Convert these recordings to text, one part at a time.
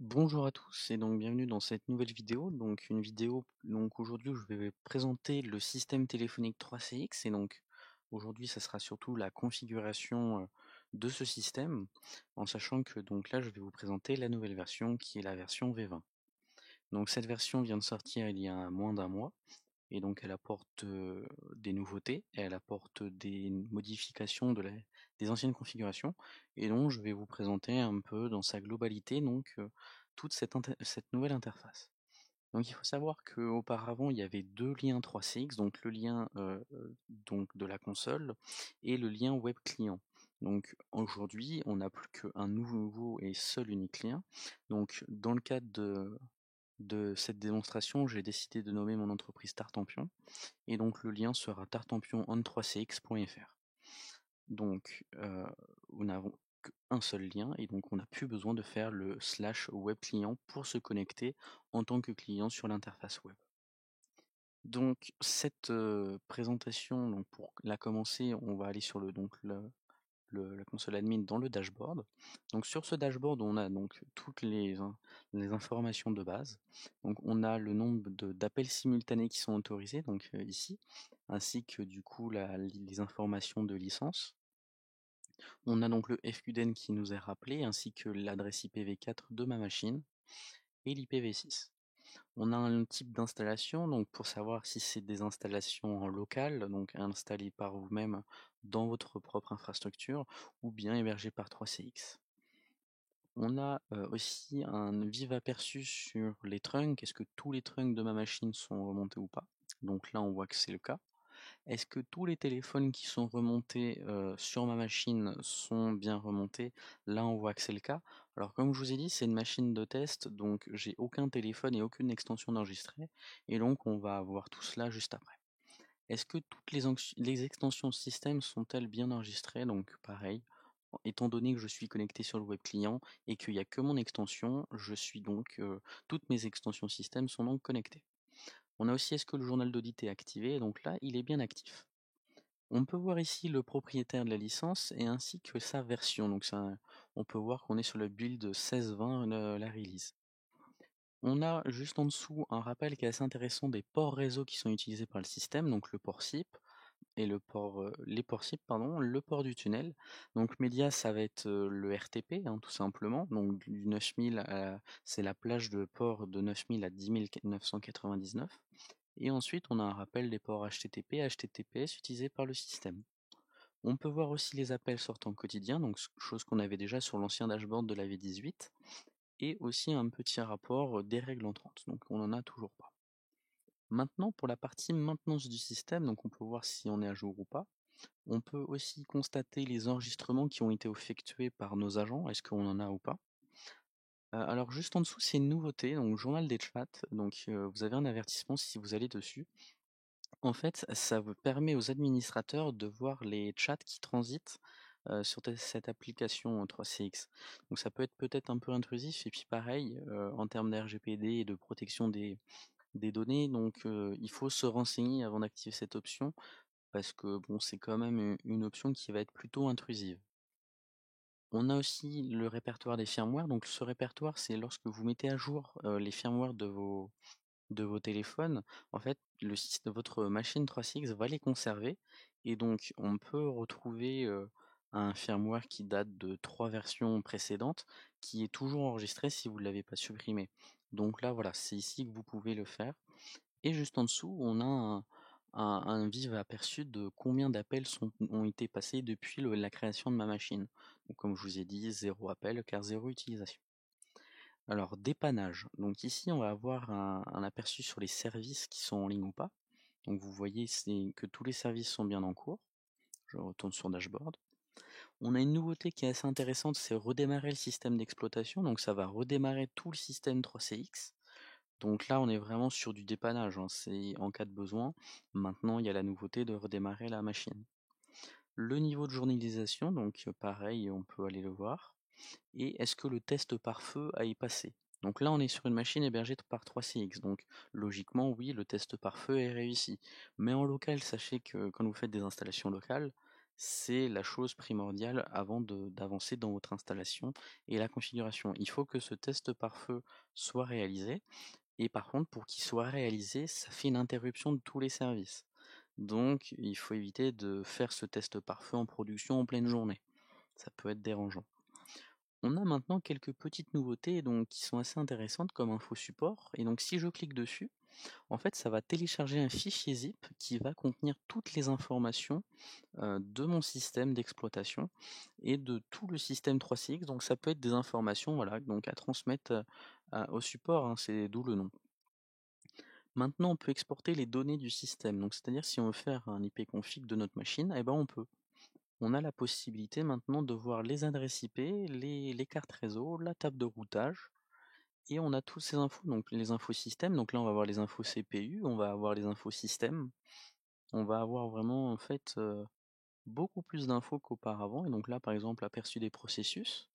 Bonjour à tous et donc bienvenue dans cette nouvelle vidéo. Donc une vidéo donc aujourd'hui où je vais présenter le système téléphonique 3CX et donc aujourd'hui ça sera surtout la configuration de ce système en sachant que donc là je vais vous présenter la nouvelle version qui est la version V20. Donc cette version vient de sortir il y a moins d'un mois et donc elle apporte des nouveautés, elle apporte des modifications des anciennes configurations et donc je vais vous présenter un peu dans sa globalité donc toute cette nouvelle interface. Donc il faut savoir qu'auparavant il y avait deux liens 3CX, donc le lien donc de la console et le lien web client. Donc aujourd'hui on n'a plus qu'un nouveau et seul unique lien. Donc dans le cadre de cette démonstration, j'ai décidé de nommer mon entreprise Tartampion et donc le lien sera tartampionon3cx.fr. Donc nous n'avons qu'un seul lien et donc on n'a plus besoin de faire le slash web client pour se connecter en tant que client sur l'interface web. Donc cette présentation, donc pour la commencer, on va aller sur la console admin dans le dashboard. Donc sur ce dashboard, on a donc toutes les informations de base. Donc on a le nombre d'appels simultanés qui sont autorisés, donc ici, ainsi que du coup les informations de licence. On a donc le FQDN qui nous est rappelé, ainsi que l'adresse IPv4 de ma machine et l'IPv6. On a un type d'installation, donc pour savoir si c'est des installations en local, donc installées par vous-même dans votre propre infrastructure, ou bien hébergées par 3CX. On a aussi un vive aperçu sur les trunks. Est-ce que tous les trunks de ma machine sont remontés ou pas? Donc là, on voit que c'est le cas. Est-ce que tous les téléphones qui sont remontés sur ma machine sont bien remontés? Là, on voit que c'est le cas. Alors, comme je vous ai dit, c'est une machine de test, donc j'ai aucun téléphone et aucune extension d'enregistrée. Et donc, on va voir tout cela juste après. Est-ce que toutes les extensions système sont-elles bien enregistrées? Donc, pareil, étant donné que je suis connecté sur le web client et qu'il n'y a que mon extension, toutes mes extensions système sont donc connectées. On a aussi est-ce que le journal d'audit est activé? Donc là, il est bien actif. On peut voir ici le propriétaire de la licence et ainsi que sa version. Donc ça, on peut voir qu'on est sur le build 16.20, la release. On a juste en dessous un rappel qui est assez intéressant des ports réseau qui sont utilisés par le système, donc le port SIP et les ports SIP, pardon, le port du tunnel. Donc média, ça va être le RTP, hein, tout simplement. Donc du 9000, c'est la plage de port de 9000 à 10 999. Et ensuite, on a un rappel des ports HTTP et HTTPS utilisés par le système. On peut voir aussi les appels sortants quotidiens, donc chose qu'on avait déjà sur l'ancien dashboard de la V18, et aussi un petit rapport des règles entrantes, donc on n'en a toujours pas. Maintenant, pour la partie maintenance du système, donc on peut voir si on est à jour ou pas. On peut aussi constater les enregistrements qui ont été effectués par nos agents, est-ce qu'on en a ou pas. Alors juste en dessous, c'est une nouveauté, donc journal des chats, donc vous avez un avertissement si vous allez dessus. En fait, ça vous permet aux administrateurs de voir les chats qui transitent sur cette application 3CX. Donc ça peut être peut-être un peu intrusif, et puis pareil, en termes d'RGPD et de protection des données, donc il faut se renseigner avant d'activer cette option, parce que bon, c'est quand même une option qui va être plutôt intrusive. On a aussi le répertoire des firmware, donc ce répertoire, c'est lorsque vous mettez à jour les firmware de vos téléphones, en fait, votre machine 3CX va les conserver et donc on peut retrouver un firmware qui date de 3 versions précédentes qui est toujours enregistré si vous ne l'avez pas supprimé. Donc là, voilà, c'est ici que vous pouvez le faire. Et juste en dessous, on a un vif aperçu de combien d'appels ont été passés depuis la création de ma machine. Donc comme je vous ai dit, zéro appel car zéro utilisation. Alors, dépannage. Donc ici, on va avoir un aperçu sur les services qui sont en ligne ou pas. Donc vous voyez que tous les services sont bien en cours. Je retourne sur dashboard. On a une nouveauté qui est assez intéressante, c'est redémarrer le système d'exploitation. Donc ça va redémarrer tout le système 3CX. Donc là, on est vraiment sur du dépannage, hein. C'est en cas de besoin. Maintenant, il y a la nouveauté de redémarrer la machine. Le niveau de journalisation, donc pareil, on peut aller le voir. Et est-ce que le test par feu a y passé? Donc là, on est sur une machine hébergée par 3CX, donc logiquement, oui, le test par feu est réussi. Mais en local, sachez que quand vous faites des installations locales, c'est la chose primordiale avant d'avancer dans votre installation et la configuration. Il faut que ce test pare-feu soit réalisé et par contre pour qu'il soit réalisé, ça fait une interruption de tous les services. Donc il faut éviter de faire ce test pare-feu en production en pleine journée. Ça peut être dérangeant. On a maintenant quelques petites nouveautés donc qui sont assez intéressantes comme info support et donc si je clique dessus, en fait ça va télécharger un fichier zip qui va contenir toutes les informations de mon système d'exploitation et de tout le système 3CX. Donc ça peut être des informations voilà, donc à transmettre au support, hein, c'est d'où le nom. Maintenant, on peut exporter les données du système. Donc c'est-à-dire si on veut faire un ipconfig de notre machine, eh ben on peut. On a la possibilité maintenant de voir les adresses IP, les cartes réseau, la table de routage, et on a toutes ces infos, donc les infos système. Donc là, on va avoir les infos CPU, on va avoir les infos système, on va avoir vraiment en fait beaucoup plus d'infos qu'auparavant. Et donc là, par exemple, aperçu des processus.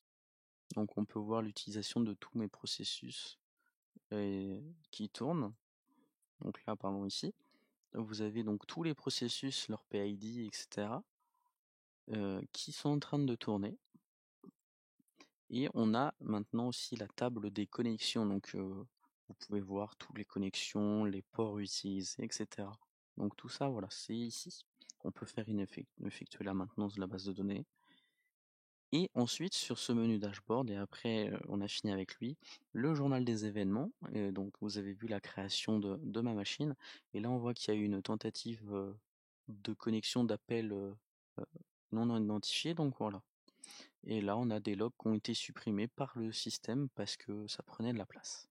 Donc on peut voir l'utilisation de tous mes processus qui tournent. Donc là, pardon, ici. Vous avez donc tous les processus, leur PID, etc. Qui sont en train de tourner. Et on a maintenant aussi la table des connexions. Donc vous pouvez voir toutes les connexions, les ports utilisés, etc. Donc tout ça, voilà, c'est ici. On peut faire effectuer la maintenance de la base de données. Et ensuite, sur ce menu dashboard, et après on a fini avec lui, le journal des événements. Et donc vous avez vu la création de ma machine. Et là, on voit qu'il y a eu une tentative de connexion d'appel non identifié. Donc voilà. Et là, on a des logs qui ont été supprimés par le système parce que ça prenait de la place.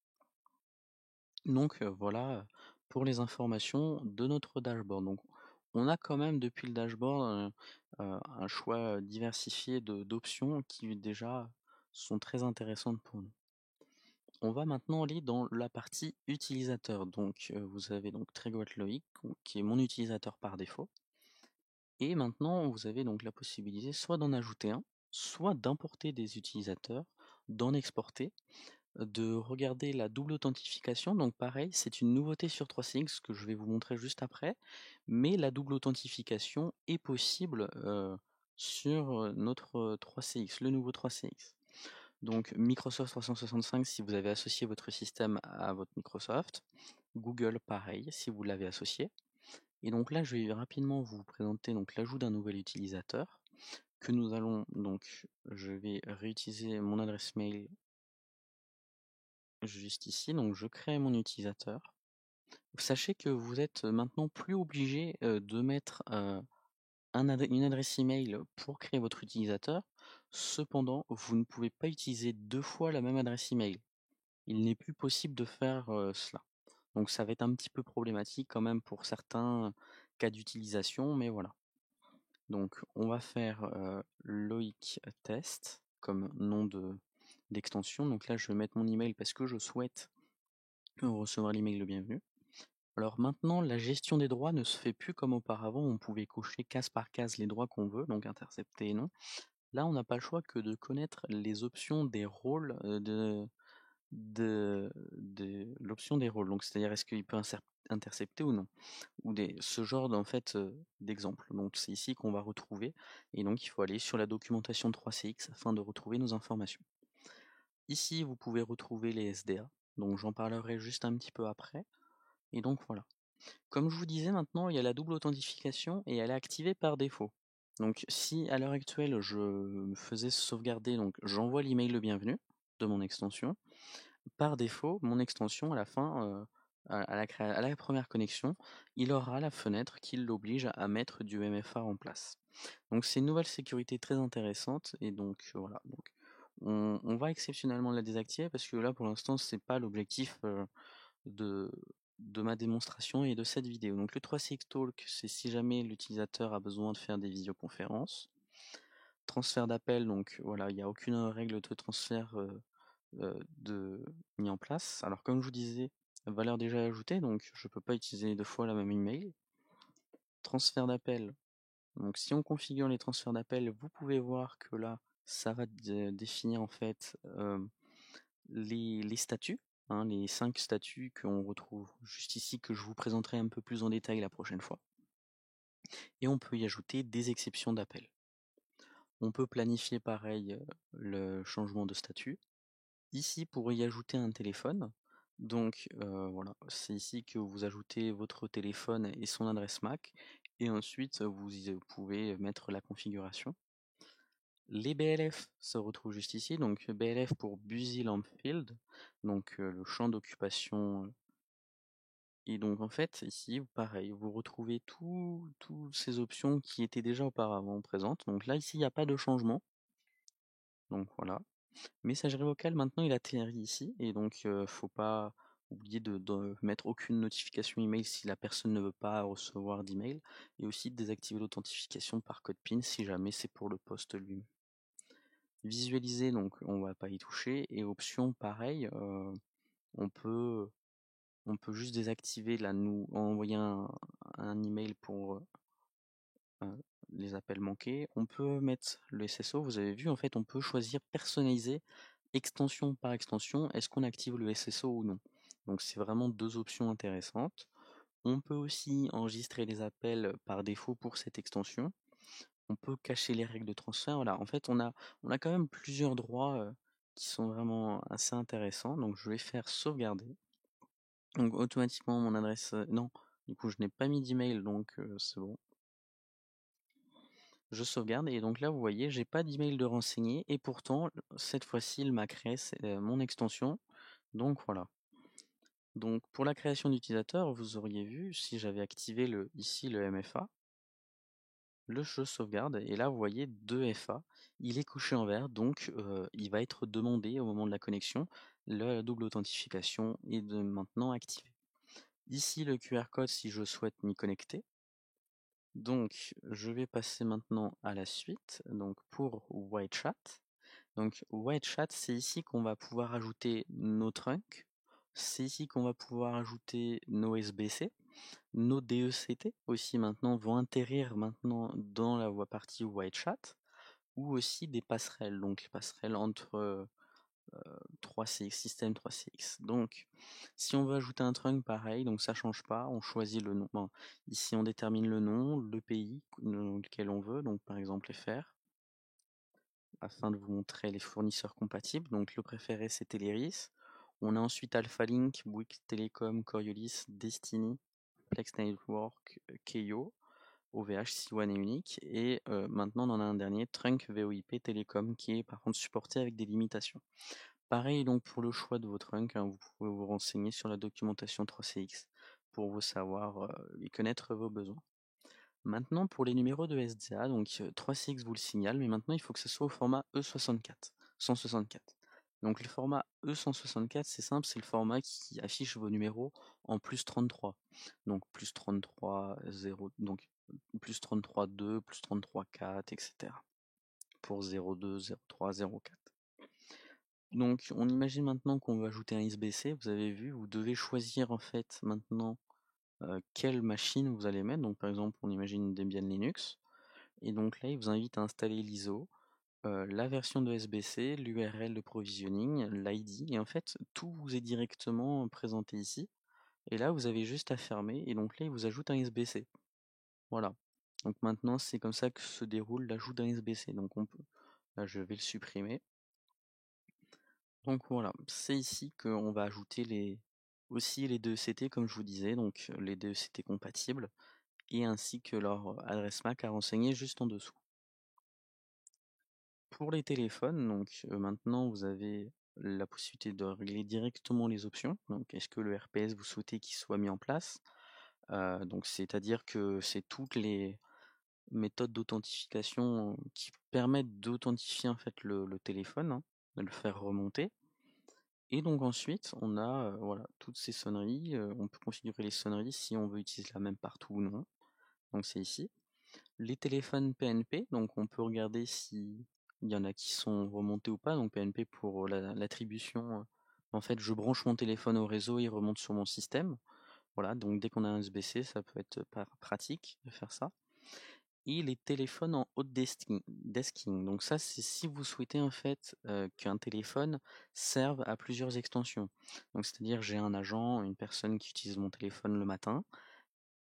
Donc voilà pour les informations de notre dashboard. Donc on a quand même depuis le dashboard un choix diversifié d'options qui déjà sont très intéressantes pour nous. On va maintenant aller dans la partie utilisateur. Donc vous avez donc Trégoat Loïc qui est mon utilisateur par défaut. Et maintenant vous avez donc la possibilité soit d'en ajouter un, soit d'importer des utilisateurs, d'en exporter, de regarder la double authentification. Donc pareil, c'est une nouveauté sur 3CX que je vais vous montrer juste après, mais la double authentification est possible sur notre 3CX, le nouveau 3CX. Donc Microsoft 365 si vous avez associé votre système à votre Microsoft, Google pareil si vous l'avez associé. Et donc là, je vais rapidement vous présenter donc l'ajout d'un nouvel utilisateur que nous allons donc, je vais réutiliser mon adresse mail juste ici, donc je crée mon utilisateur. Sachez que vous êtes maintenant plus obligé de mettre une adresse email pour créer votre utilisateur. Cependant, vous ne pouvez pas utiliser deux fois la même adresse email. Il n'est plus possible de faire cela. Donc ça va être un petit peu problématique quand même pour certains cas d'utilisation, mais voilà. Donc on va faire Loïc Test comme nom d'extension. Donc là je vais mettre mon email parce que je souhaite recevoir l'email le bienvenu. Alors maintenant, la gestion des droits ne se fait plus comme auparavant, on pouvait cocher case par case les droits qu'on veut, donc intercepter et non. Là, on n'a pas le choix que de connaître les options des rôles de l'option des rôles. Donc c'est-à-dire est-ce qu'il peut intercepter ou non, ou ce genre en fait d'exemple. Donc c'est ici qu'on va retrouver, et donc il faut aller sur la documentation 3CX afin de retrouver nos informations. Ici, vous pouvez retrouver les SDA, donc j'en parlerai juste un petit peu après. Et donc voilà. Comme je vous disais, maintenant, il y a la double authentification et elle est activée par défaut. Donc si à l'heure actuelle je me faisais sauvegarder, donc j'envoie l'email le bienvenu de mon extension, par défaut, mon extension à la fin, à la première connexion, il aura la fenêtre qui l'oblige à mettre du MFA en place. Donc c'est une nouvelle sécurité très intéressante et donc voilà. Donc on va exceptionnellement la désactiver parce que là pour l'instant c'est pas l'objectif de, de ma démonstration et de cette vidéo. Donc le 3CX Talk, c'est si jamais l'utilisateur a besoin de faire des visioconférences. Transfert d'appel, donc voilà, il n'y a aucune règle de transfert mis en place. Alors comme je vous disais, valeur déjà ajoutée, donc je ne peux pas utiliser deux fois la même email. Transfert d'appel, donc si on configure les transferts d'appel, vous pouvez voir que là, ça va définir en fait les statuts, hein, les 5 statuts qu'on retrouve juste ici, que je vous présenterai un peu plus en détail la prochaine fois. et on peut y ajouter des exceptions d'appel. On peut planifier pareil le changement de statut. Ici, pour y ajouter un téléphone, donc voilà, c'est ici que vous ajoutez votre téléphone et son adresse MAC, et ensuite vous pouvez mettre la configuration. Les BLF se retrouvent juste ici, donc BLF pour Busy Lamp Field, donc le champ d'occupation. Et donc en fait, ici, pareil, vous retrouvez toutes ces options qui étaient déjà auparavant présentes. Donc là, ici, il n'y a pas de changement. Donc voilà. Messagerie vocale, maintenant, il atterrit ici. Et donc, faut pas oublier de mettre aucune notification email si la personne ne veut pas recevoir d'email. Et aussi de désactiver l'authentification par code PIN si jamais c'est pour le poste lui-même. Visualiser, donc on va pas y toucher. Et option, pareil, on peut juste désactiver nous envoyer un email pour les appels manqués. On peut mettre le SSO, vous avez vu, en fait, on peut choisir personnaliser extension par extension, est-ce qu'on active le SSO ou non. Donc c'est vraiment deux options intéressantes. On peut aussi enregistrer les appels par défaut pour cette extension. On peut cacher les règles de transfert. Voilà, en fait, on a quand même plusieurs droits qui sont vraiment assez intéressants. Donc je vais faire sauvegarder. Donc automatiquement mon adresse, non, du coup je n'ai pas mis d'email, donc c'est bon. Je sauvegarde et donc là vous voyez j'ai pas d'email de renseigné et pourtant cette fois-ci il m'a créé mon extension. Donc voilà. Donc pour la création d'utilisateur, vous auriez vu si j'avais activé ici le MFA, le je sauvegarde et là vous voyez 2 FA, il est couché en vert, donc il va être demandé au moment de la connexion. La double authentification est de maintenant activée. Ici le QR code si je souhaite m'y connecter. Donc je vais passer maintenant à la suite. Donc pour WhiteChat. Donc WhiteChat, c'est ici qu'on va pouvoir ajouter nos trunks. C'est ici qu'on va pouvoir ajouter nos SBC. Nos DECT aussi maintenant vont atterrir maintenant dans la partie WhiteChat. Ou aussi des passerelles. Donc les passerelles entre 3CX, système 3CX. Donc, si on veut ajouter un trunk, pareil, donc ça change pas, on choisit le nom. Bon, ici, on détermine le nom, le pays dans lequel on veut, donc par exemple FR, afin de vous montrer les fournisseurs compatibles. Donc, le préféré, c'est Teleris. On a ensuite Alphalink, Bouygues Telecom, Coriolis, Destiny, Flex Network, Keio, OVH, Siwan et Unique. Et maintenant, on en a un dernier, Trunk VoIP Telecom, qui est par contre supporté avec des limitations. Pareil donc pour le choix de votre trunk, vous pouvez vous renseigner sur la documentation 3CX pour vous savoir et connaître vos besoins. Maintenant pour les numéros de SDA, donc 3CX vous le signale, mais maintenant il faut que ce soit au format E64, 164. Donc le format E164 c'est simple, c'est le format qui affiche vos numéros en plus 33. Donc plus 33 0, donc plus 33 2, plus 33 4, etc. Pour 02, 03, 04. Donc, on imagine maintenant qu'on veut ajouter un SBC. Vous avez vu, vous devez choisir en fait maintenant quelle machine vous allez mettre. Donc, par exemple, on imagine Debian Linux. Et donc là, il vous invite à installer l'ISO, la version de SBC, l'URL de provisioning, l'ID. Et en fait, tout vous est directement présenté ici. Et là, vous avez juste à fermer. Et donc là, il vous ajoute un SBC. Voilà. Donc maintenant, c'est comme ça que se déroule l'ajout d'un SBC. Donc on peut. Là, je vais le supprimer. Donc voilà, c'est ici qu'on va ajouter aussi les DECT comme je vous disais, donc les DECT compatibles, et ainsi que leur adresse MAC à renseigner juste en dessous. Pour les téléphones, donc maintenant vous avez la possibilité de régler directement les options. Donc est-ce que le RPS vous souhaitez qu'il soit mis en place? Donc c'est-à-dire que c'est toutes les méthodes d'authentification qui permettent d'authentifier en fait le téléphone, hein, de le faire remonter. Et donc ensuite, on a voilà, toutes ces sonneries. On peut configurer les sonneries si on veut utiliser la même partout ou non. Donc c'est ici. Les téléphones PNP, donc on peut regarder si il y en a qui sont remontés ou pas. Donc PNP pour l'attribution. En fait, je branche mon téléphone au réseau, il remonte sur mon système. Voilà, donc dès qu'on a un SBC, ça peut être pratique de faire ça. Et les téléphones en haute desking. Donc ça, c'est si vous souhaitez en fait qu'un téléphone serve à plusieurs extensions. Donc c'est-à-dire j'ai un agent, une personne qui utilise mon téléphone le matin,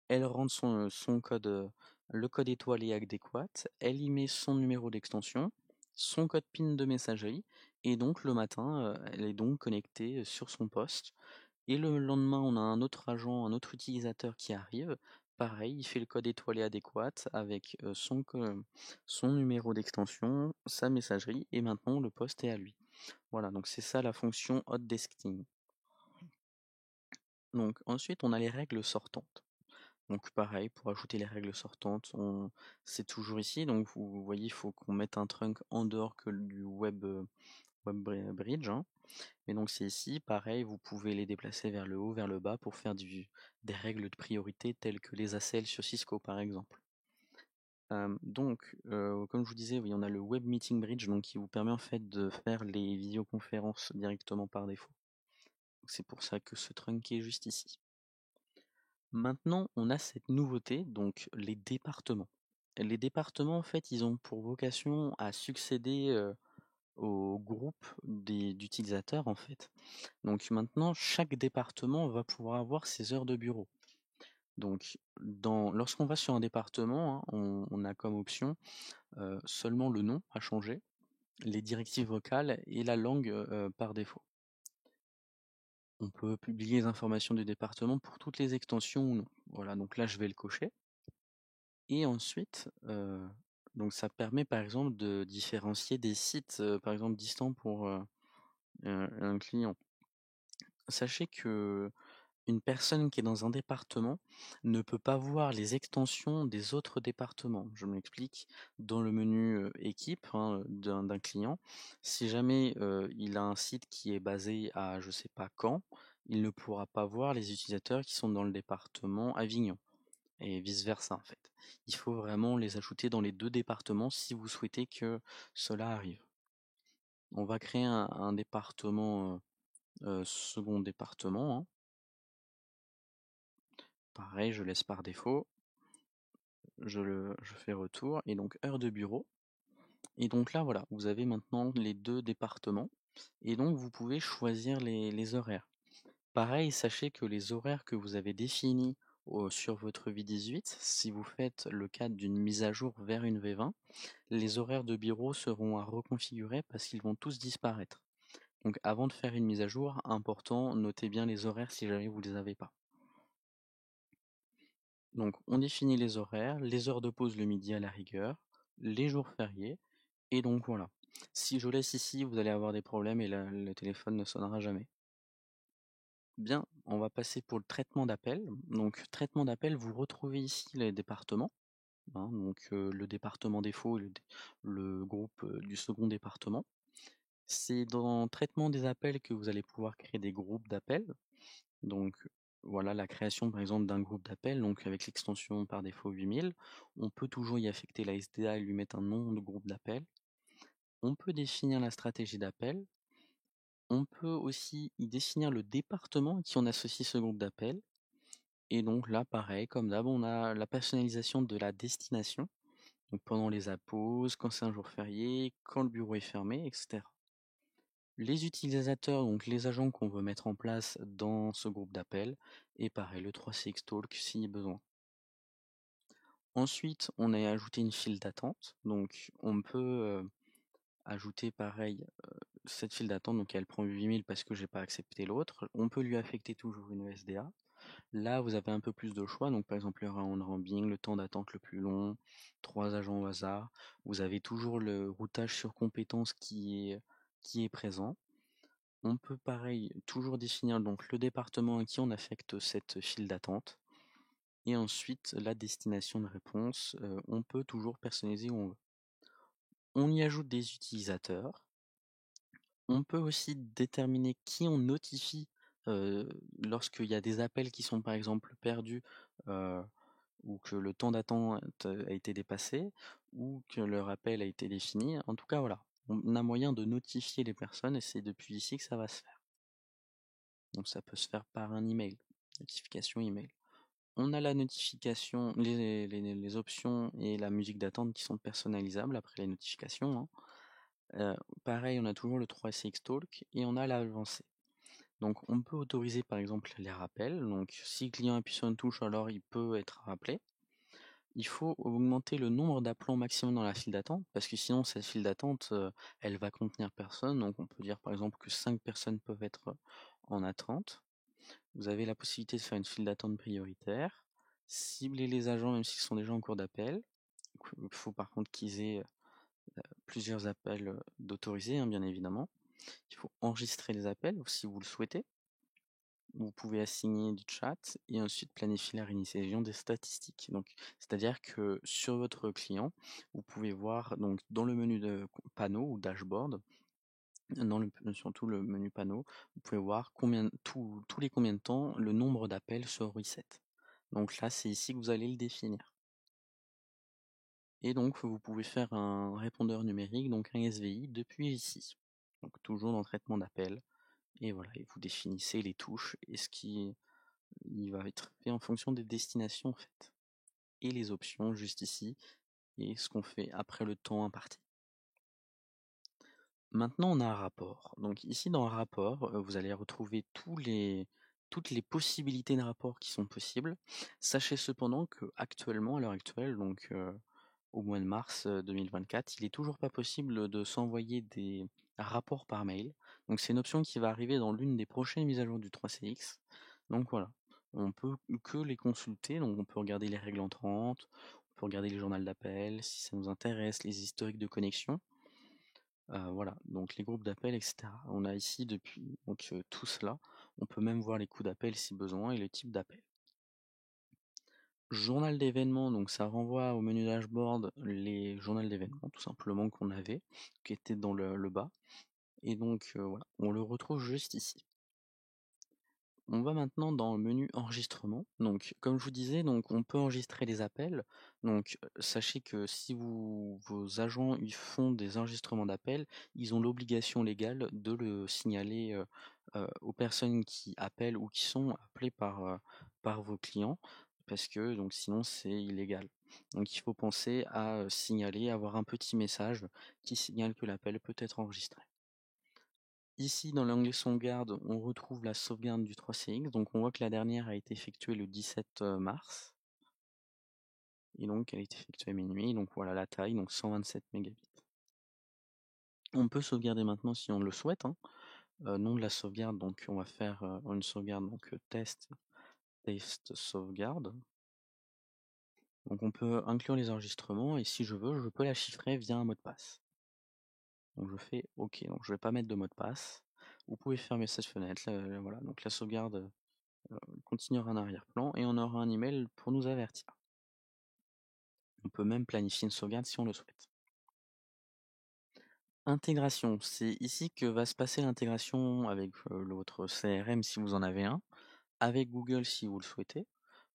elle rentre son code le code étoilé adéquat, elle y met son numéro d'extension, son code PIN de messagerie, et donc le matin, elle est donc connectée sur son poste. Et le lendemain, on a un autre agent, un autre utilisateur qui arrive. Pareil, il fait le code étoilé adéquat avec son numéro d'extension, sa messagerie, et maintenant le poste est à lui. Voilà, donc c'est ça la fonction hot desking. Donc ensuite, on a les règles sortantes. Donc pareil, pour ajouter les règles sortantes, c'est toujours ici. Donc vous voyez, il faut qu'on mette un trunk en dehors que du web bridge, hein. Et donc c'est ici, pareil, vous pouvez les déplacer vers le haut, vers le bas pour faire des règles de priorité telles que les ACL sur Cisco par exemple. Comme je vous disais, oui, on a le Web Meeting Bridge donc, qui vous permet en fait de faire les visioconférences directement par défaut. C'est pour ça que ce trunk est juste ici. Maintenant, on a cette nouveauté, donc les départements. Les départements, en fait, ils ont pour vocation à succéder au groupe d'utilisateurs, en fait. Donc maintenant, chaque département va pouvoir avoir ses heures de bureau. Donc, lorsqu'on va sur un département, hein, on a comme option seulement le nom à changer, les directives vocales et la langue par défaut. On peut publier les informations du département pour toutes les extensions ou non. Voilà, donc là je vais le cocher. Et ensuite, donc ça permet par exemple de différencier des sites par exemple distants pour un client. Sachez que une personne qui est dans un département ne peut pas voir les extensions des autres départements. Je m'explique. Dans le menu équipe, hein, d'un client, si jamais il a un site qui est basé à je sais pas quand, il ne pourra pas voir les utilisateurs qui sont dans le département Avignon et vice versa en fait. Il faut vraiment les ajouter dans les deux départements si vous souhaitez que cela arrive. On va créer un département, second département, hein. Pareil, je laisse par défaut. Je fais retour et donc heure de bureau. Et donc là, voilà, vous avez maintenant les deux départements et donc vous pouvez choisir les horaires. Pareil, sachez que les horaires que vous avez définis sur votre V18, si vous faites le cadre d'une mise à jour vers une V20, les horaires de bureau seront à reconfigurer parce qu'ils vont tous disparaître. Donc avant de faire une mise à jour, important, notez bien les horaires si jamais vous ne les avez pas. Donc on définit les horaires, les heures de pause le midi à la rigueur, les jours fériés, et donc voilà. Si je laisse ici, vous allez avoir des problèmes et le téléphone ne sonnera jamais. Bien, on va passer pour le traitement d'appel. Donc traitement d'appel, vous retrouvez ici les départements, hein, donc le département défaut et le groupe du second département. C'est dans traitement des appels que vous allez pouvoir créer des groupes d'appels. Donc voilà la création par exemple d'un groupe d'appel, donc avec l'extension par défaut 8000, on peut toujours y affecter la SDA et lui mettre un nom de groupe d'appel. On peut définir la stratégie d'appel. On peut aussi y définir le département à qui on associe ce groupe d'appel. Et donc là, pareil, comme d'hab, on a la personnalisation de la destination. Donc pendant les pauses, quand c'est un jour férié, quand le bureau est fermé, etc. Les utilisateurs, donc les agents qu'on veut mettre en place dans ce groupe d'appel, et pareil, le 3CX Talk si besoin. Ensuite, on a ajouté une file d'attente, donc on peut ajouter pareil cette file d'attente, donc elle prend 8000 parce que j'ai pas accepté l'autre. On peut lui affecter toujours une SDA. Là, vous avez un peu plus de choix, donc par exemple le round robin, le temps d'attente le plus long, 3 agents au hasard. Vous avez toujours le routage sur compétences qui est présent. On peut pareil toujours définir donc le département à qui on affecte cette file d'attente et ensuite la destination de réponse, on peut toujours personnaliser où on veut. On y ajoute des utilisateurs. On peut aussi déterminer qui on notifie, lorsqu'il y a des appels qui sont par exemple perdus, heu, ou que le temps d'attente a été dépassé ou que leur appel a été défini. En tout cas voilà, on a moyen de notifier les personnes et c'est depuis ici que ça va se faire. Donc ça peut se faire par un email, notification email. On a la notification, les options et la musique d'attente qui sont personnalisables après les notifications, hein. Pareil, on a toujours le 3CX Talk et on a l'avancée. Donc on peut autoriser par exemple les rappels. Donc si le client appuie sur une touche, alors il peut être rappelé. Il faut augmenter le nombre d'appelants maximum dans la file d'attente, parce que sinon cette file d'attente, elle va contenir personne. Donc on peut dire par exemple que 5 personnes peuvent être en attente. Vous avez la possibilité de faire une file d'attente prioritaire, cibler les agents même s'ils sont déjà en cours d'appel. Il faut par contre qu'ils aient plusieurs appels d'autorisés, hein, bien évidemment. Il faut enregistrer les appels si vous le souhaitez. Vous pouvez assigner du chat et ensuite planifier la réinitialisation des statistiques. Donc, c'est-à-dire que sur votre client, vous pouvez voir donc dans le menu de panneau ou dashboard, surtout le menu panneau, vous pouvez voir tous les combien de temps le nombre d'appels se reset. Donc là, c'est ici que vous allez le définir. Et donc, vous pouvez faire un répondeur numérique, donc un SVI, depuis ici. Donc toujours dans le traitement d'appel. Et voilà, et vous définissez les touches et ce qui il va être fait en fonction des destinations en fait. Et les options juste ici, et ce qu'on fait après le temps imparti. Maintenant, on a un rapport. Donc ici dans le rapport, vous allez retrouver toutes les possibilités de rapport qui sont possibles. Sachez cependant que actuellement, à l'heure actuelle, donc au mois de mars 2024, il est toujours pas possible de s'envoyer des rapports par mail. Donc c'est une option qui va arriver dans l'une des prochaines mises à jour du 3CX. Donc voilà, on peut que les consulter, donc on peut regarder les règles entrantes, on peut regarder les journaux d'appel si ça nous intéresse, les historiques de connexion. Voilà, donc les groupes d'appel, etc. On a ici depuis donc tout cela. On peut même voir les coûts d'appel si besoin et le type d'appel. Journal d'événements, donc ça renvoie au menu dashboard les journaux d'événements tout simplement qu'on avait, qui étaient dans le bas. Et donc voilà, on le retrouve juste ici. On va maintenant dans le menu enregistrement. Donc, comme je vous disais, donc on peut enregistrer les appels. Donc, sachez que si vos agents ils font des enregistrements d'appels, ils ont l'obligation légale de le signaler aux personnes qui appellent ou qui sont appelées par vos clients, parce que donc sinon c'est illégal. Donc, il faut penser à signaler, avoir un petit message qui signale que l'appel peut être enregistré. Ici, dans l'onglet sauvegarde, on retrouve la sauvegarde du 3CX. Donc, on voit que la dernière a été effectuée le 17 mars. Et donc, elle a été effectuée à minuit. Donc, voilà la taille, donc 127 mégabits. On peut sauvegarder maintenant si on le souhaite, hein. Nom de la sauvegarde, donc on va faire une sauvegarde, donc test sauvegarde. Donc, on peut inclure les enregistrements et si je veux, je peux la chiffrer via un mot de passe. Donc, je fais OK. Donc, je vais pas mettre de mot de passe. Vous pouvez fermer cette fenêtre. Voilà, donc la sauvegarde continuera en arrière-plan et on aura un email pour nous avertir. On peut même planifier une sauvegarde si on le souhaite. Intégration, c'est ici que va se passer l'intégration avec votre CRM si vous en avez un, avec Google si vous le souhaitez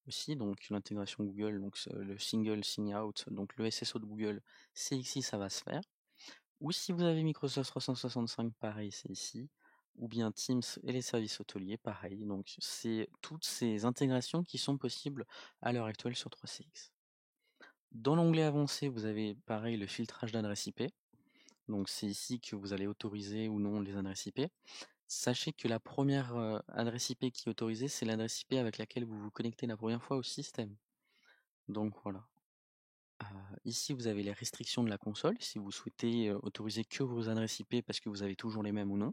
aussi, donc l'intégration Google, donc le single sign out, donc le SSO de Google, c'est ici ça va se faire. Ou si vous avez Microsoft 365, pareil, c'est ici. Ou bien Teams et les services hôteliers, pareil. Donc c'est toutes ces intégrations qui sont possibles à l'heure actuelle sur 3CX. Dans l'onglet avancé, vous avez pareil le filtrage d'adresse IP. Donc c'est ici que vous allez autoriser ou non les adresses IP. Sachez que la première adresse IP qui est autorisée, c'est l'adresse IP avec laquelle vous vous connectez la première fois au système. Donc voilà. Ici, vous avez les restrictions de la console, si vous souhaitez autoriser que vos adresses IP parce que vous avez toujours les mêmes ou non.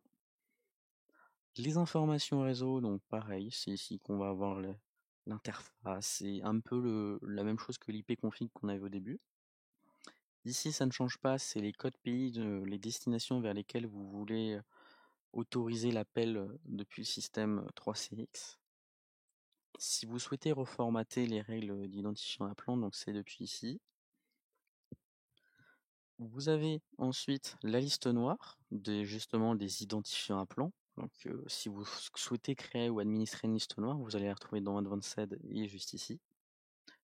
Les informations réseau, donc pareil, c'est ici qu'on va avoir l'interface, c'est un peu la même chose que l'IP config qu'on avait au début. Ici, ça ne change pas, c'est les codes pays, les destinations vers lesquelles vous voulez autoriser l'appel depuis le système 3CX. Si vous souhaitez reformater les règles d'identifiant appelant, donc c'est depuis ici. Vous avez ensuite la liste noire justement des identifiants appelants. Donc si vous souhaitez créer ou administrer une liste noire, vous allez la retrouver dans Advanced et juste ici.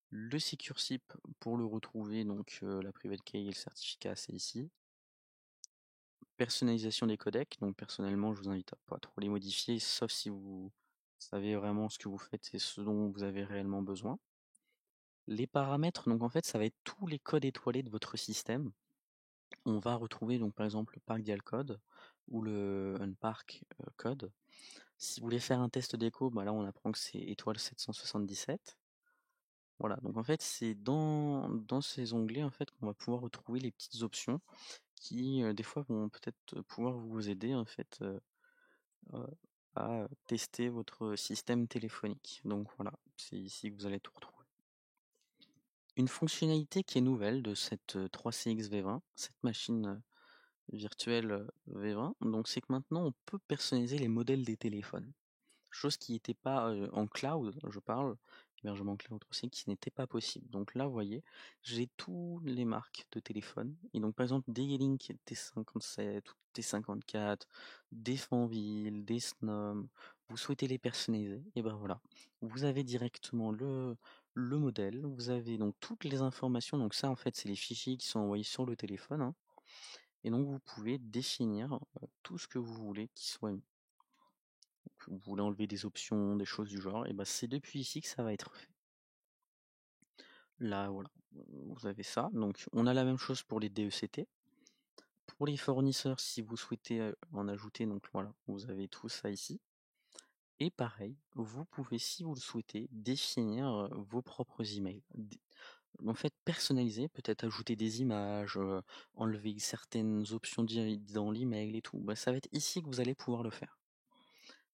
Le Secure SIP pour le retrouver, donc la private key et le certificat, c'est ici. Personnalisation des codecs, donc personnellement je vous invite à pas trop les modifier, sauf si vous savez vraiment ce que vous faites et ce dont vous avez réellement besoin. Les paramètres, donc en fait ça va être tous les codes étoilés de votre système. On va retrouver donc par exemple le Park Dial Code ou le Unpark Code. Si vous voulez faire un test d'écho, bah là on apprend que c'est étoile 777. Voilà, donc en fait, c'est dans ces onglets, en fait, qu'on va pouvoir retrouver les petites options qui, des fois, vont peut-être pouvoir vous aider, en fait, heu, à tester votre système téléphonique. Donc voilà, c'est ici que vous allez tout retrouver. Une fonctionnalité qui est nouvelle de cette, 3CX V20, cette machine, virtuelle, V20, donc c'est que maintenant on peut personnaliser les modèles des téléphones. Chose qui n'était pas, en cloud, je parle, hébergement cloud aussi, qui n'était pas possible. Donc là, vous voyez, j'ai tous les marques de téléphone et donc par exemple des Link T57 ou T54, des Fanville, des Snom, vous souhaitez les personnaliser et ben voilà. Vous avez directement le modèle, vous avez donc toutes les informations, donc ça en fait c'est les fichiers qui sont envoyés sur le téléphone, hein, et donc vous pouvez définir, tout ce que vous voulez qui soit mis. Vous voulez enlever des options, des choses du genre, et ben c'est depuis ici que ça va être fait. Là, voilà, vous avez ça. Donc, on a la même chose pour les DECT. Pour les fournisseurs, si vous souhaitez en ajouter, donc voilà, vous avez tout ça ici. Et pareil, vous pouvez, si vous le souhaitez, définir vos propres emails. En fait, personnaliser, peut-être ajouter des images, enlever certaines options dans l'email et tout. Bah, ça va être ici que vous allez pouvoir le faire.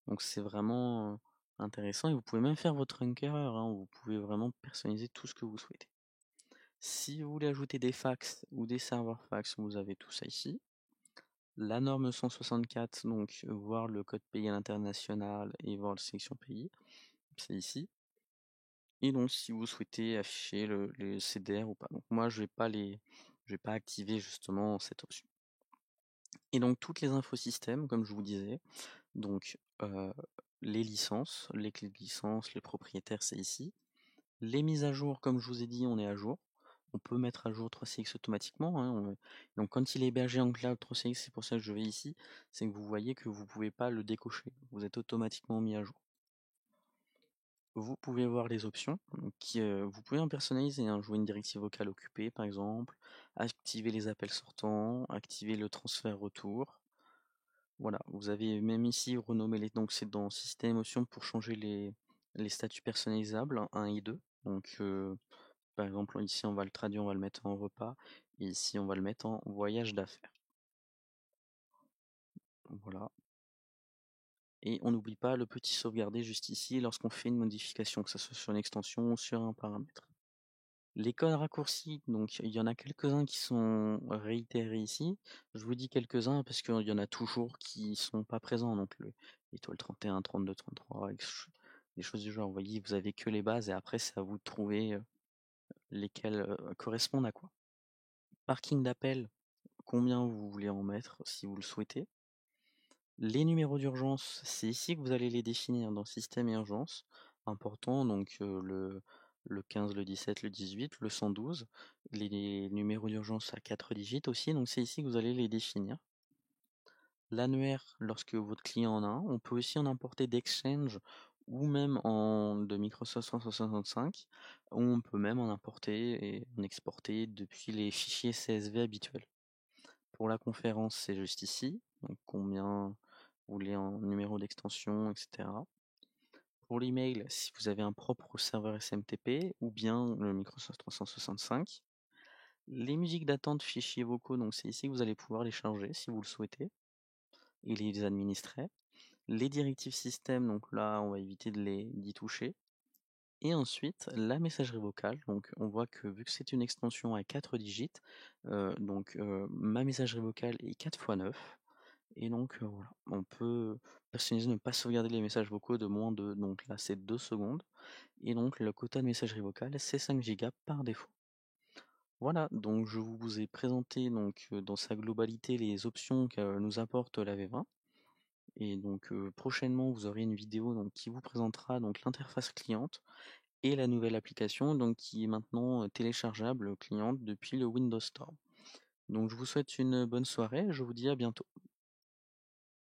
Donc c'est vraiment, intéressant et vous pouvez même faire votre Ankerer, hein, vous pouvez vraiment personnaliser tout ce que vous souhaitez. Si vous voulez ajouter des fax ou des serveurs fax, vous avez tout ça ici. La norme 164, donc voir le code pays à l'international et voir la sélection pays, c'est ici. Et donc si vous souhaitez afficher les CDR ou pas. Donc moi je vais pas activer justement cette option. Et donc toutes les infosystèmes, comme je vous disais, donc les licences, les clés de licence, les propriétaires, c'est ici. Les mises à jour, comme je vous ai dit, on est à jour. On peut mettre à jour 3CX automatiquement, hein, donc quand il est hébergé en cloud 3CX, c'est pour ça que je vais ici, c'est que vous voyez que vous pouvez pas le décocher. Vous êtes automatiquement mis à jour. Vous pouvez voir les options, vous pouvez en personnaliser, hein, jouer une directive vocale occupée par exemple, activer les appels sortants, activer le transfert retour. Voilà, vous avez même ici renommé donc c'est dans système options pour changer les statuts personnalisables, 1 et 2. Donc par exemple ici on va le traduire, on va le mettre en repas, et ici on va le mettre en voyage d'affaires. Voilà. Et on n'oublie pas le petit sauvegarder juste ici lorsqu'on fait une modification, que ce soit sur une extension ou sur un paramètre. Les codes raccourcis, donc il y en a quelques-uns qui sont réitérés ici. Je vous dis quelques-uns parce qu'il y en a toujours qui sont pas présents. Donc le étoile 31, 32, 33, des choses du genre. Vous voyez, vous avez que les bases et après c'est à vous de trouver lesquelles correspondent à quoi. Parking d'appel, combien vous voulez en mettre si vous le souhaitez. Les numéros d'urgence, c'est ici que vous allez les définir dans système et urgence. Important, donc le 15, le 17, le 18, le 112. Les numéros d'urgence à 4 digits aussi, donc c'est ici que vous allez les définir. L'annuaire, lorsque votre client en a un, on peut aussi en importer d'Exchange ou même de Microsoft 365, ou on peut même en importer et en exporter depuis les fichiers CSV habituels. Pour la conférence, c'est juste ici, donc combien vous voulez en numéro d'extension, etc. Pour l'email, si vous avez un propre serveur SMTP ou bien le Microsoft 365. Les musiques d'attente, fichiers vocaux, donc c'est ici que vous allez pouvoir les charger si vous le souhaitez et les administrer. Les directives système, donc là on va éviter d'y toucher. Et ensuite la messagerie vocale, donc on voit que vu que c'est une extension à 4 digits, ma messagerie vocale est 4 x 9. Et donc voilà, on peut personnaliser, ne pas sauvegarder les messages vocaux de moins de, donc là c'est 2 secondes, et donc le quota de messagerie vocale c'est 5 Go par défaut. Voilà, donc je vous ai présenté donc dans sa globalité les options que nous apporte la V20, et donc prochainement vous aurez une vidéo donc, qui vous présentera donc l'interface cliente et la nouvelle application donc qui est maintenant téléchargeable cliente depuis le Windows Store. Donc je vous souhaite une bonne soirée, je vous dis à bientôt.